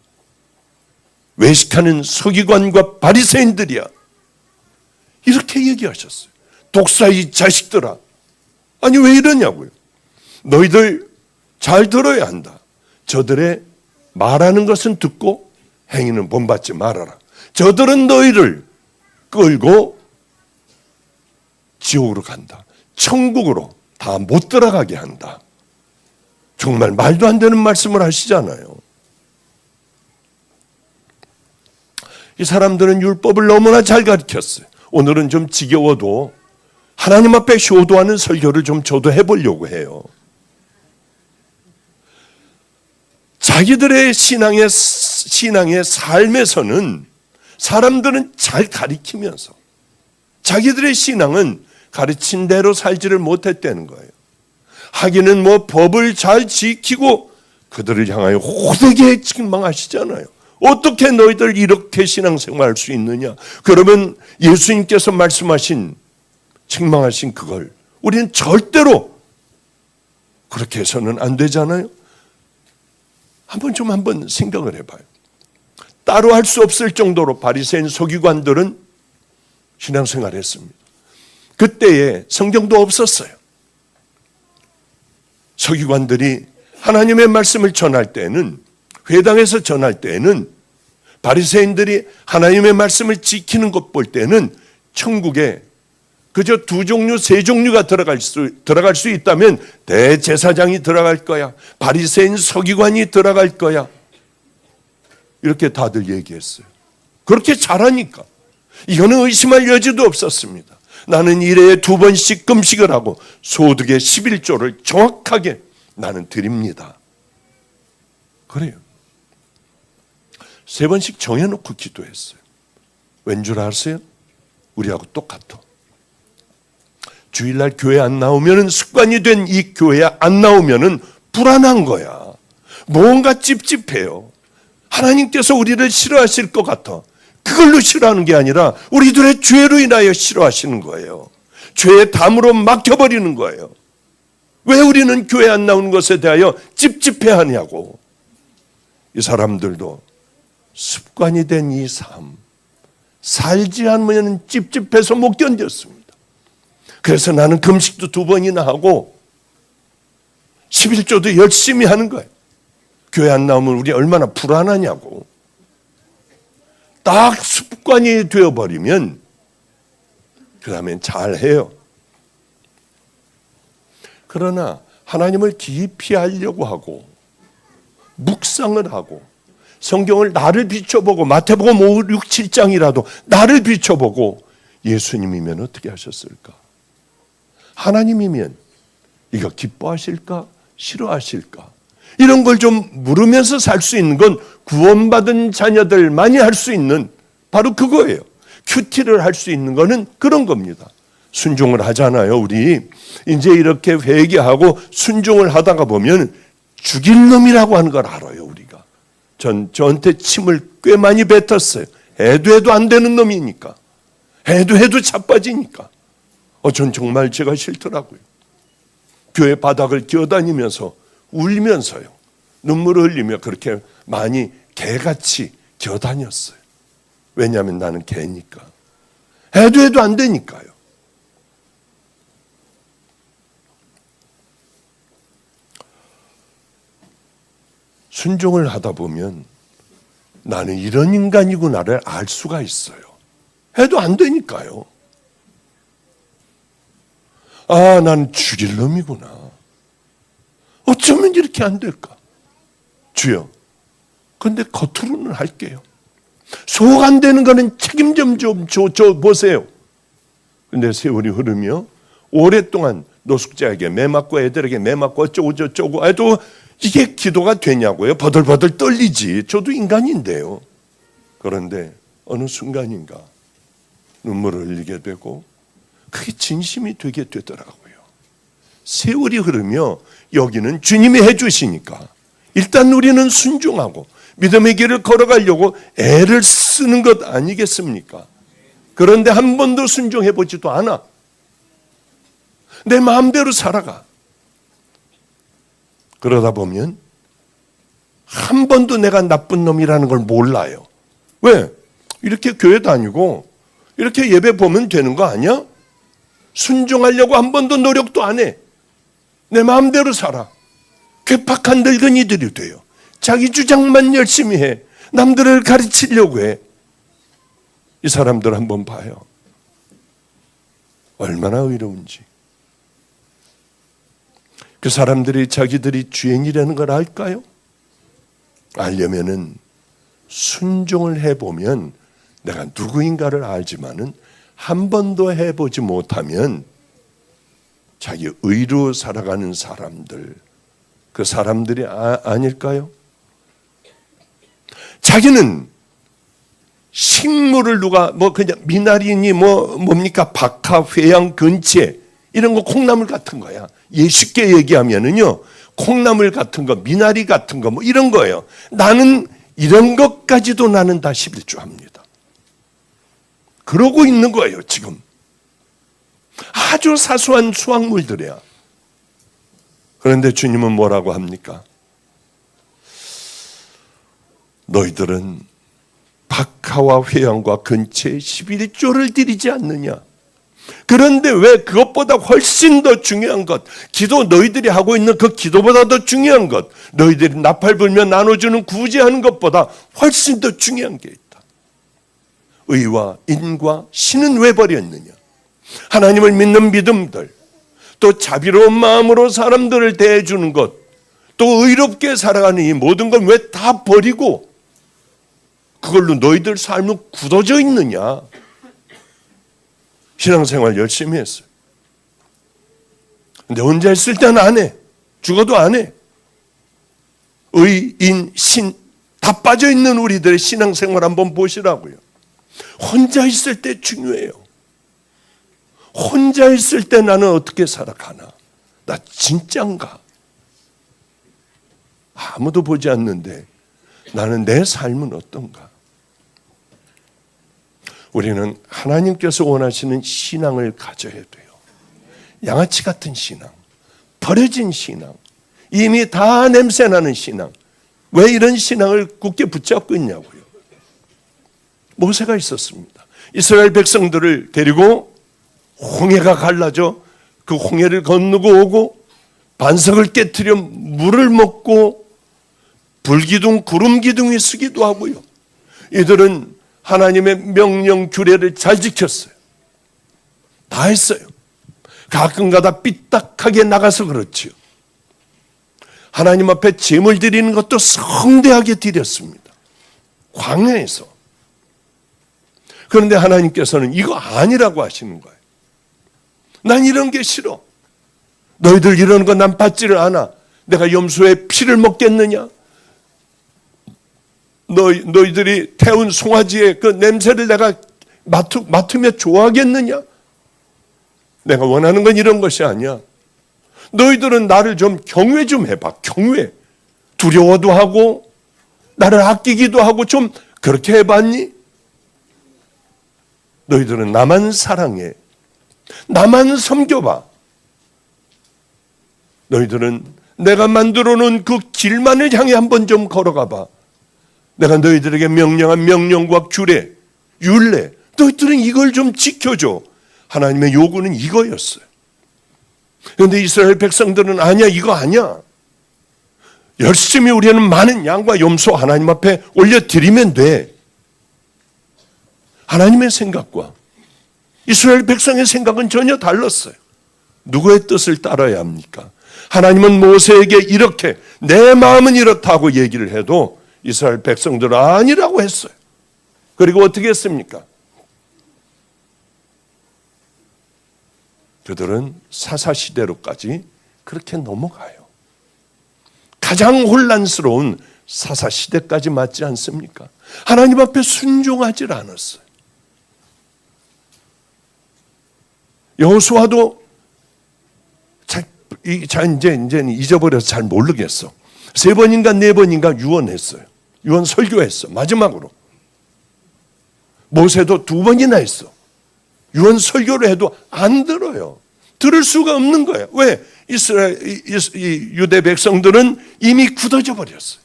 외식하는 서기관과 바리새인들이야, 이렇게 얘기하셨어요. 독사의 자식들아. 아니, 왜 이러냐고요. 너희들 잘 들어야 한다. 저들의 말하는 것은 듣고 행위는 본받지 말아라. 저들은 너희를 끌고 지옥으로 간다. 천국으로 다 못 들어가게 한다. 정말 말도 안 되는 말씀을 하시잖아요. 이 사람들은 율법을 너무나 잘 가르쳤어요. 오늘은 좀 지겨워도 하나님 앞에 효도하는 설교를 좀 저도 해보려고 해요. 자기들의 신앙의 삶에서는 사람들은 잘 가르치면서 자기들의 신앙은 가르친 대로 살지를 못했다는 거예요. 하기는 법을 잘 지키고 그들을 향하여 호되게 책망하시잖아요. 어떻게 너희들 이렇게 신앙생활할 수 있느냐? 그러면 예수님께서 말씀하신, 책망하신 그걸 우리는 절대로 그렇게 해서는 안 되잖아요. 한번 생각을 해봐요. 따로 할 수 없을 정도로 바리새인 서기관들은 신앙생활을 했습니다. 그때에 성경도 없었어요. 서기관들이 하나님의 말씀을 전할 때는, 회당에서 전할 때는, 바리새인들이 하나님의 말씀을 지키는 것 볼 때는 천국에 그저 2종류, 3종류가 들어갈 수 있다면 대제사장이 들어갈 거야, 바리새인 서기관이 들어갈 거야, 이렇게 다들 얘기했어요. 그렇게 잘하니까 이거는 의심할 여지도 없었습니다. 나는 1회에 2번씩 금식을 하고 소득의 11조를 정확하게 나는 드립니다. 그래요. 3번씩 정해놓고 기도했어요. 왠 줄 아세요? 우리하고 똑같아. 주일날 교회 안 나오면, 습관이 된 이 교회에 안 나오면 불안한 거야. 뭔가 찝찝해요. 하나님께서 우리를 싫어하실 것 같아. 그걸로 싫어하는 게 아니라 우리들의 죄로 인하여 싫어하시는 거예요. 죄의 담으로 막혀버리는 거예요. 왜 우리는 교회 안 나오는 것에 대하여 찝찝해하냐고. 이 사람들도 습관이 된 이 삶, 살지 않으면 찝찝해서 못 견뎠습니다. 그래서 나는 금식도 2번이나 하고 11조도 열심히 하는 거예요. 교회 안 나오면 우리 얼마나 불안하냐고. 딱 습관이 되어버리면 그 다음엔 잘해요. 그러나 하나님을 깊이 알려고 하고 묵상을 하고 성경을 나를 비춰보고, 마태복음 5, 6, 7장이라도 나를 비춰보고, 예수님이면 어떻게 하셨을까? 하나님이면 이거 기뻐하실까? 싫어하실까? 이런 걸 좀 물으면서 살 수 있는 건 구원받은 자녀들만이 할 수 있는 바로 그거예요. 큐티를 할 수 있는 거는 그런 겁니다. 순종을 하잖아요. 우리 이제 이렇게 회개하고 순종을 하다가 보면 죽일 놈이라고 하는 걸 알아요. 우리가. 저한테 침을 꽤 많이 뱉었어요. 해도 안 되는 놈이니까. 해도 자빠지니까. 전 정말 제가 싫더라고요. 교회 바닥을 기어다니면서 울면서요. 눈물을 흘리며 그렇게 많이 개같이 기어다녔어요. 왜냐하면 나는 개니까. 해도 안 되니까요. 순종을 하다 보면 나는 이런 인간이구나를 알 수가 있어요. 해도 안 되니까요. 난 죽일 놈이구나. 어쩌면 이렇게 안 될까? 주여, 근데 겉으로는 할게요. 속 안 되는 거는 책임 좀 줘 보세요. 근데 세월이 흐르며 오랫동안 노숙자에게 매 맞고 애들에게 매 맞고 어쩌고 저쩌고 해도 이게 기도가 되냐고요. 버들버들 떨리지. 저도 인간인데요. 그런데 어느 순간인가 눈물을 흘리게 되고 그게 진심이 되게 되더라고요. 세월이 흐르며 여기는 주님이 해주시니까 일단 우리는 순종하고 믿음의 길을 걸어가려고 애를 쓰는 것 아니겠습니까? 그런데 한 번도 순종해 보지도 않아. 내 마음대로 살아가. 그러다 보면 한 번도 내가 나쁜 놈이라는 걸 몰라요. 왜? 이렇게 교회 다니고 이렇게 예배 보면 되는 거 아니야? 순종하려고 한 번도 노력도 안 해. 내 마음대로 살아. 괴팍한 늙은이들이 돼요. 자기 주장만 열심히 해. 남들을 가르치려고 해. 이 사람들 한번 봐요. 얼마나 의로운지. 그 사람들이 자기들이 주인이라는 걸 알까요? 알려면은 순종을 해보면 내가 누구인가를 알지만은 한 번도 해보지 못하면 자기 의로 살아가는 사람들, 그 사람들이 아닐까요? 자기는 식물을 누가 그냥 미나리니 뭡니까 박하, 회양, 근채 이런 거 콩나물 같은 거야. 쉽게 얘기하면은요, 콩나물 같은 거, 미나리 같은 거 이런 거예요. 나는 이런 것까지도 나는 다 11조합니다. 그러고 있는 거예요, 지금. 아주 사소한 수확물들이야. 그런데 주님은 뭐라고 합니까? 너희들은 박하와 회양과 근처에 11조를 드리지 않느냐? 그런데 왜 그것보다 훨씬 더 중요한 것, 기도 너희들이 하고 있는 그 기도보다 더 중요한 것, 너희들이 나팔 불며 나눠주는 구제하는 것보다 훨씬 더 중요한 게 있다. 의와 인과 신은 왜 버렸느냐? 하나님을 믿는 믿음들, 또 자비로운 마음으로 사람들을 대해주는 것, 또 의롭게 살아가는 이 모든 걸 왜 다 버리고 그걸로 너희들 삶은 굳어져 있느냐? 신앙생활 열심히 했어요. 근데 혼자 있을 때는 안 해. 죽어도 안 해. 의, 인, 신 다 빠져 있는 우리들의 신앙생활 한번 보시라고요. 혼자 있을 때 중요해요. 혼자 있을 때 나는 어떻게 살아가나? 나 진짠가? 아무도 보지 않는데 나는 내 삶은 어떤가? 우리는 하나님께서 원하시는 신앙을 가져야 돼요. 양아치 같은 신앙, 버려진 신앙, 이미 다 냄새나는 신앙. 왜 이런 신앙을 굳게 붙잡고 있냐고요. 모세가 있었습니다. 이스라엘 백성들을 데리고 홍해가 갈라져 그 홍해를 건너고 오고 반석을 깨트려 물을 먹고 불기둥, 구름기둥이 쓰기도 하고요. 이들은 하나님의 명령 규례를 잘 지켰어요. 다 했어요. 가끔가다 삐딱하게 나가서 그렇지요. 하나님 앞에 제물 드리는 것도 성대하게 드렸습니다. 광야에서. 그런데 하나님께서는 이거 아니라고 하시는 거예요. 난 이런 게 싫어. 너희들 이러는 거 난 받지를 않아. 내가 염소의 피를 먹겠느냐? 너희들이 태운 송아지의 그 냄새를 내가 맡으며 좋아하겠느냐? 내가 원하는 건 이런 것이 아니야. 너희들은 나를 좀 경외 좀 해봐. 경외. 두려워도 하고 나를 아끼기도 하고 좀 그렇게 해봤니? 너희들은 나만 사랑해. 나만 섬겨봐. 너희들은 내가 만들어 놓은 그 길만을 향해 한번 좀 걸어가 봐. 내가 너희들에게 명령한 명령과 규례, 율례, 너희들은 이걸 좀 지켜줘. 하나님의 요구는 이거였어요. 그런데 이스라엘 백성들은 아니야, 이거 아니야. 열심히 우리는 많은 양과 염소 하나님 앞에 올려드리면 돼. 하나님의 생각과 이스라엘 백성의 생각은 전혀 달랐어요. 누구의 뜻을 따라야 합니까? 하나님은 모세에게 이렇게 내 마음은 이렇다고 얘기를 해도 이스라엘 백성들은 아니라고 했어요. 그리고 어떻게 했습니까? 그들은 사사시대로까지 그렇게 넘어가요. 가장 혼란스러운 사사시대까지 맞지 않습니까? 하나님 앞에 순종하지 않았어요. 여호수아도 이제 잊어버려서 잘 모르겠어. 3번인가 4번인가 유언했어요. 유언 설교했어. 마지막으로. 모세도 2번이나 했어. 유언 설교를 해도 안 들어요. 들을 수가 없는 거예요. 왜? 유대 백성들은 이미 굳어져 버렸어요.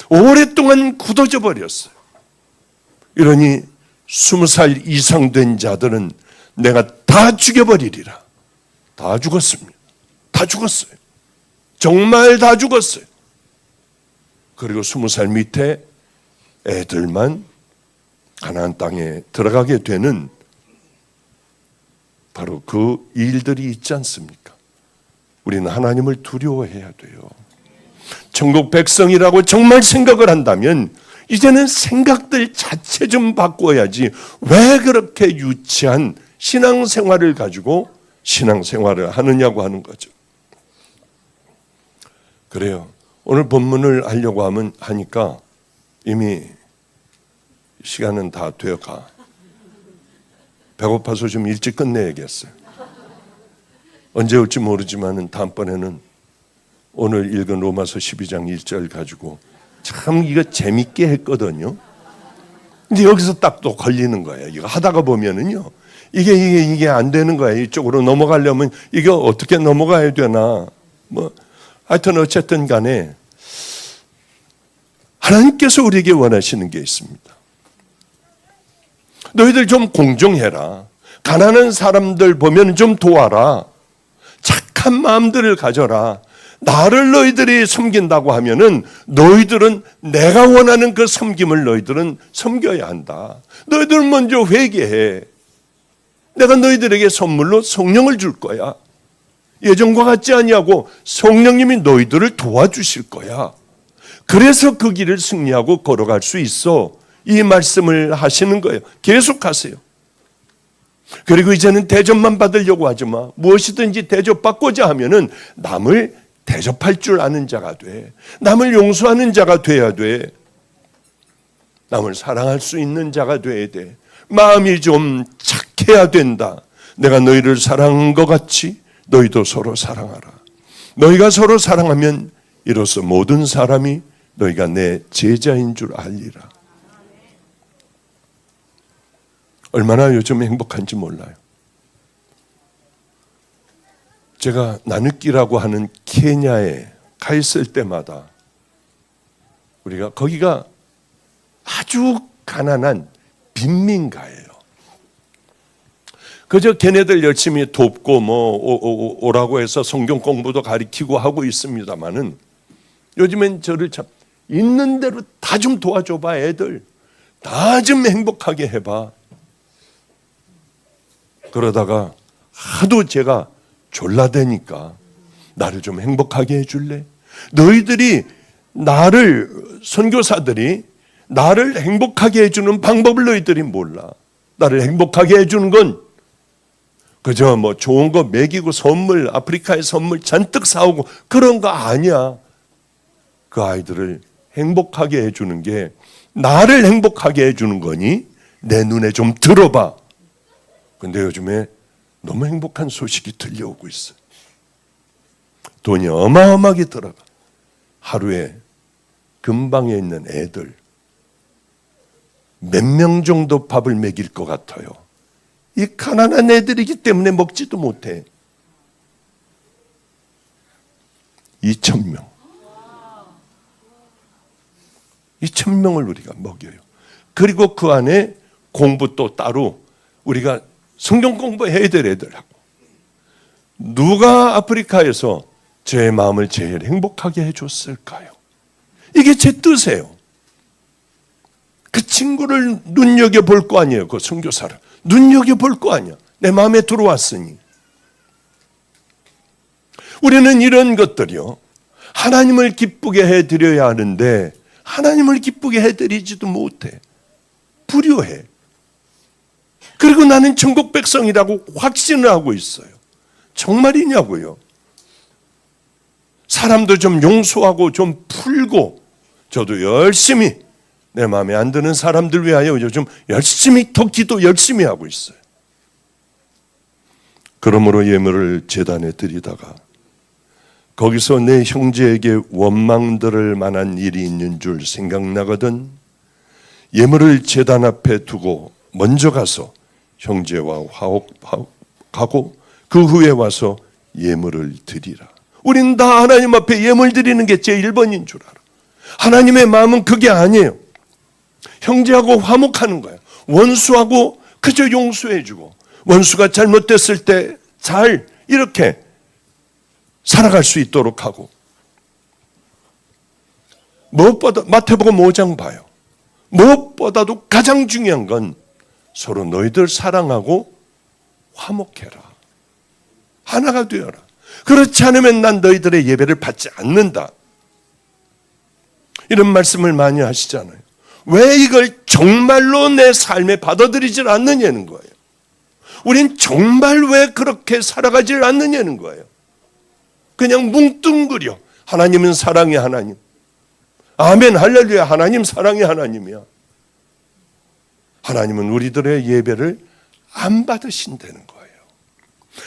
오랫동안 굳어져 버렸어요. 이러니 20살 이상 된 자들은 내가 다 죽여버리리라. 다 죽었습니다. 다 죽었어요. 정말 다 죽었어요. 그리고 20살 밑에 애들만 가나안 땅에 들어가게 되는 바로 그 일들이 있지 않습니까? 우리는 하나님을 두려워해야 돼요. 천국 백성이라고 정말 생각을 한다면 이제는 생각들 자체 좀 바꿔야지 왜 그렇게 유치한 신앙생활을 가지고 신앙생활을 하느냐고 하는 거죠. 그래요. 오늘 본문을 하려고 하니까 이미 시간은 다 되어가. 배고파서 좀 일찍 끝내야겠어요. 언제 올지 모르지만 다음번에는 오늘 읽은 로마서 12장 1절 가지고 참 이거 재밌게 했거든요. 근데 여기서 딱 또 걸리는 거예요. 이거 하다가 보면은요. 이게 안 되는 거예요. 이쪽으로 넘어가려면 이게 어떻게 넘어가야 되나. 하여튼 어쨌든 간에 하나님께서 우리에게 원하시는 게 있습니다. 너희들 좀 공정해라. 가난한 사람들 보면 좀 도와라. 착한 마음들을 가져라. 나를 너희들이 섬긴다고 하면은 너희들은 내가 원하는 그 섬김을 너희들은 섬겨야 한다. 너희들은 먼저 회개해. 내가 너희들에게 선물로 성령을 줄 거야. 예전과 같지 아니하고 성령님이 너희들을 도와주실 거야. 그래서 그 길을 승리하고 걸어갈 수 있어. 이 말씀을 하시는 거예요. 계속하세요. 그리고 이제는 대접만 받으려고 하지 마. 무엇이든지 대접받고자 하면은 남을 대접할 줄 아는 자가 돼. 남을 용서하는 자가 돼야 돼. 남을 사랑할 수 있는 자가 돼야 돼. 마음이 좀 착해야 된다. 내가 너희를 사랑한 것 같이 너희도 서로 사랑하라. 너희가 서로 사랑하면 이로써 모든 사람이 너희가 내 제자인 줄 알리라. 얼마나 요즘 행복한지 몰라요. 제가 나누키라고 하는 케냐에 가 있을 때마다 우리가 거기가 아주 가난한 빈민가예요. 그저 걔네들 열심히 돕고 오라고 해서 성경 공부도 가르치고 하고 있습니다만은 요즘엔 저를 참 있는 대로 다 좀 도와줘봐. 애들 다 좀 행복하게 해봐. 그러다가 하도 제가 졸라대니까 나를 좀 행복하게 해줄래? 너희들이 선교사들이 나를 행복하게 해주는 방법을 너희들이 몰라. 나를 행복하게 해주는 건 그저 뭐 좋은 거 먹이고 선물, 아프리카에 선물 잔뜩 사오고 그런 거 아니야. 그 아이들을 행복하게 해주는 게 나를 행복하게 해주는 거니 내 눈에 좀 들어봐. 근데 요즘에 너무 행복한 소식이 들려오고 있어. 돈이 어마어마하게 들어가. 하루에 근방에 있는 애들 몇 명 정도 밥을 먹일 것 같아요. 이 가난한 애들이기 때문에 먹지도 못해. 2,000명. 2,000명을 우리가 먹여요. 그리고 그 안에 공부 또 따로 우리가 성경 공부해야 될 애들하고. 누가 아프리카에서 제 마음을 제일 행복하게 해줬을까요? 이게 제 뜻이에요. 그 친구를 눈여겨볼 거 아니에요. 그 선교사를 눈여겨볼 거 아니야. 내 마음에 들어왔으니. 우리는 이런 것들이요, 하나님을 기쁘게 해드려야 하는데 하나님을 기쁘게 해드리지도 못해. 불효해. 그리고 나는 천국 백성이라고 확신을 하고 있어요. 정말이냐고요. 사람도 좀 용서하고 좀 풀고, 저도 열심히 내 마음에 안 드는 사람들 위하여 요즘 열심히 더 기도 열심히 하고 있어요. 그러므로 예물을 제단에 드리다가 거기서 내 형제에게 원망 들을 만한 일이 있는 줄 생각나거든 예물을 제단 앞에 두고 먼저 가서 형제와 화목하고 그 후에 와서 예물을 드리라. 우린 다 하나님 앞에 예물 드리는 게 제일 1번인 줄 알아. 하나님의 마음은 그게 아니에요. 형제하고 화목하는 거예요. 원수하고 그저 용서해주고, 원수가 잘못됐을 때 잘 이렇게 살아갈 수 있도록 하고. 무엇보다 마태복음 5장 봐요. 무엇보다도 가장 중요한 건 서로 너희들 사랑하고 화목해라. 하나가 되어라. 그렇지 않으면 난 너희들의 예배를 받지 않는다. 이런 말씀을 많이 하시잖아요. 왜 이걸 정말로 내 삶에 받아들이질 않느냐는 거예요. 우린 정말 왜 그렇게 살아가질 않느냐는 거예요. 그냥 뭉뚱그려. 하나님은 사랑의 하나님. 아멘 할렐루야. 하나님 사랑의 하나님이야. 하나님은 우리들의 예배를 안 받으신다는 거예요.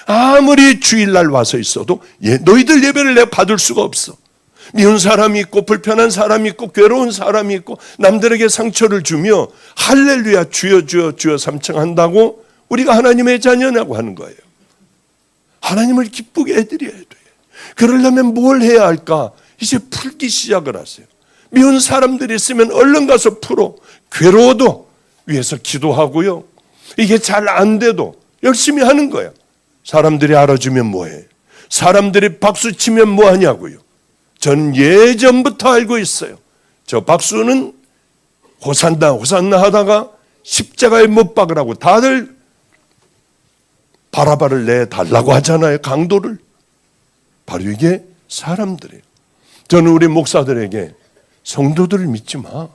아무리 주일날 와서 있어도 너희들 예배를 내가 받을 수가 없어. 미운 사람이 있고 불편한 사람이 있고 괴로운 사람이 있고 남들에게 상처를 주며 할렐루야 주여 주여 주여 삼창한다고 우리가 하나님의 자녀라고 하는 거예요. 하나님을 기쁘게 해드려야 돼. 그러려면 뭘 해야 할까? 이제 풀기 시작을 하세요. 미운 사람들이 있으면 얼른 가서 풀어. 괴로워도 위해서 기도하고요. 이게 잘 안 돼도 열심히 하는 거야. 사람들이 알아주면 뭐해? 사람들이 박수치면 뭐하냐고요. 저는 예전부터 알고 있어요. 저 박수는 호산나 호산나 하다가 십자가에 못 박으라고 다들 바라바를 내달라고 하잖아요. 강도를. 바로 이게 사람들이에요. 저는 우리 목사들에게 성도들을 믿지 마.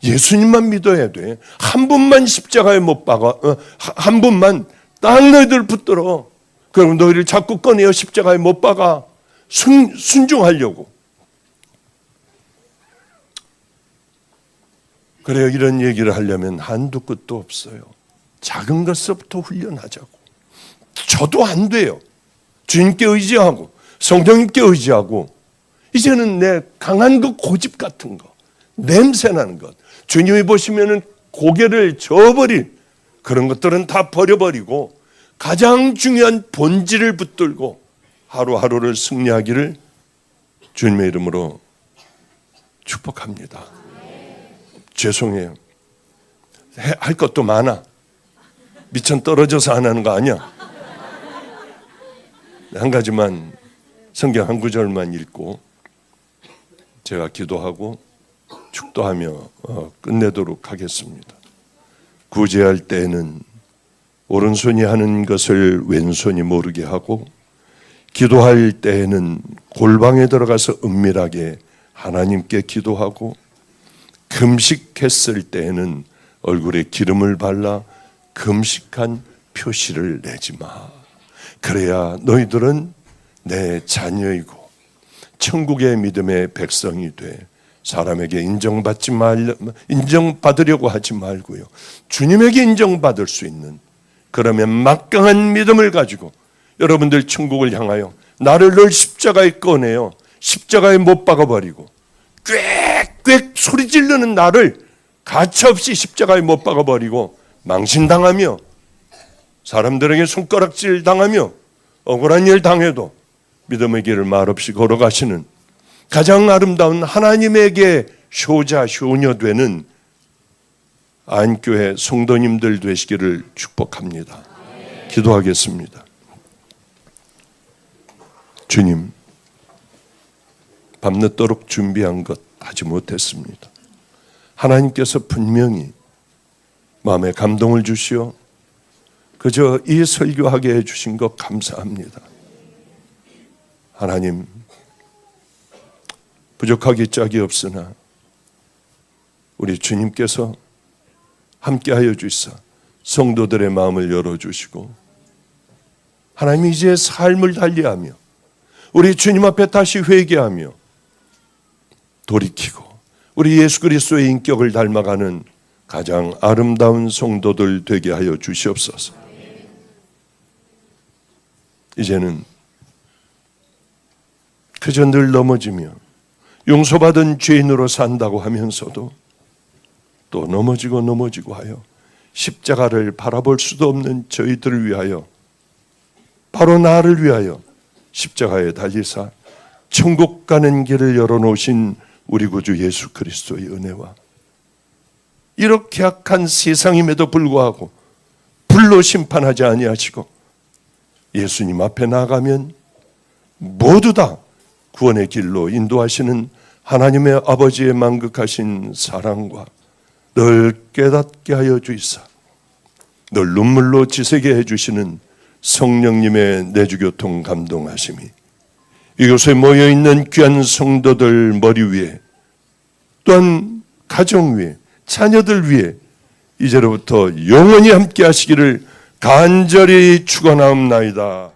예수님만 믿어야 돼. 한 분만 십자가에 못 박아. 한 분만 딱 너희들 붙들어. 그럼 너희를 자꾸 꺼내어 십자가에 못 박아. 순종하려고. 그래요. 이런 얘기를 하려면 한두 끝도 없어요. 작은 것부터 훈련하자고. 저도 안 돼요. 주님께 의지하고 성령님께 의지하고 이제는 내 강한 그 고집 같은 거, 냄새나는 것, 주님이 보시면은 고개를 저어버릴 그런 것들은 다 버려버리고 가장 중요한 본질을 붙들고 하루하루를 승리하기를 주님의 이름으로 축복합니다. 죄송해요. 할 것도 많아. 미천 떨어져서 안 하는 거 아니야. 한 가지만 성경 한 구절만 읽고 제가 기도하고 축도하며 끝내도록 하겠습니다. 구제할 때에는 오른손이 하는 것을 왼손이 모르게 하고 기도할 때에는 골방에 들어가서 은밀하게 하나님께 기도하고 금식했을 때에는 얼굴에 기름을 발라 금식한 표시를 내지 마. 그래야 너희들은 내 자녀이고 천국의 믿음의 백성이 돼. 사람에게 인정받으려고 하지 말고요. 주님에게 인정받을 수 있는, 그러면 막강한 믿음을 가지고 여러분들 천국을 향하여 나를 늘 십자가에 꺼내요. 십자가에 못 박아버리고 꽥꽥 소리 지르는 나를 가차없이 십자가에 못 박아버리고 망신당하며 사람들에게 손가락질 당하며 억울한 일 당해도 믿음의 길을 말없이 걸어가시는 가장 아름다운 하나님에게 효자 효녀 되는 안교회 성도님들 되시기를 축복합니다. 기도하겠습니다. 주님, 밤늦도록 준비한 것 하지 못했습니다. 하나님께서 분명히 마음에 감동을 주시어 그저 이 설교하게 해주신 것 감사합니다. 하나님, 부족하기 짝이 없으나 우리 주님께서 함께하여 주시사 성도들의 마음을 열어주시고 하나님이 이제 삶을 달리하며 우리 주님 앞에 다시 회개하며 돌이키고 우리 예수 그리스도의 인격을 닮아가는 가장 아름다운 성도들 되게 하여 주시옵소서. 이제는 그저 늘 넘어지며 용서받은 죄인으로 산다고 하면서도 또 넘어지고 하여 십자가를 바라볼 수도 없는 저희들을 위하여, 바로 나를 위하여 십자가에 달리사 천국 가는 길을 열어놓으신 우리 구주 예수 그리스도의 은혜와 이렇게 악한 세상임에도 불구하고 불로 심판하지 아니하시고 예수님 앞에 나가면 모두 다 구원의 길로 인도하시는 하나님의 아버지의 만극하신 사랑과 늘 깨닫게 하여 주이사 늘 눈물로 지새게 해주시는 성령님의 내주교통 감동하심이 이곳에 모여있는 귀한 성도들 머리 위에 또한 가정 위에 자녀들 위에 이제로부터 영원히 함께 하시기를 간절히 축원하옵나이다.